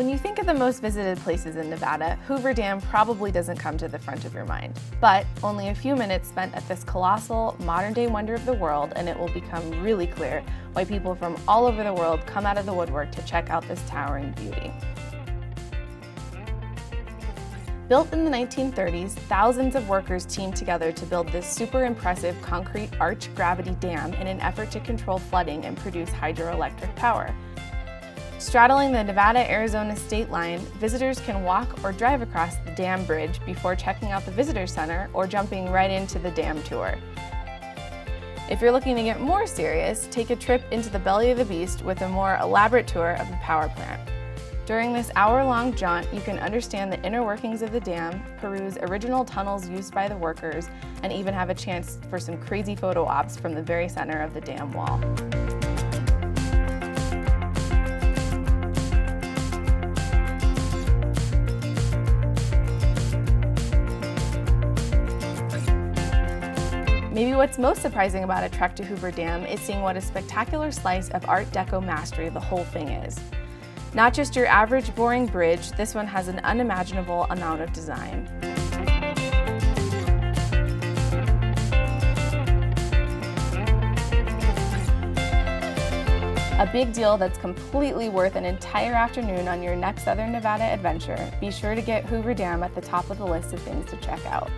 When you think of the most visited places in Nevada, Hoover Dam probably doesn't come to the front of your mind. But only a few minutes spent at this colossal, modern-day wonder of the world, and it will become really clear why people from all over the world come out of the woodwork to check out this towering beauty. Built in the 1930s, thousands of workers teamed together to build this super impressive concrete arch gravity dam in an effort to control flooding and produce hydroelectric power. Straddling the Nevada-Arizona state line, visitors can walk or drive across the dam bridge before checking out the visitor center or jumping right into the dam tour. If you're looking to get more serious, take a trip into the belly of the beast with a more elaborate tour of the power plant. During this hour-long jaunt, you can understand the inner workings of the dam, peruse original tunnels used by the workers, and even have a chance for some crazy photo ops from the very center of the dam wall. Maybe what's most surprising about a trek to Hoover Dam is seeing what a spectacular slice of Art Deco mastery the whole thing is. Not just your average boring bridge, this one has an unimaginable amount of design. A big deal that's completely worth an entire afternoon on your next Southern Nevada adventure. Be sure to get Hoover Dam at the top of the list of things to check out.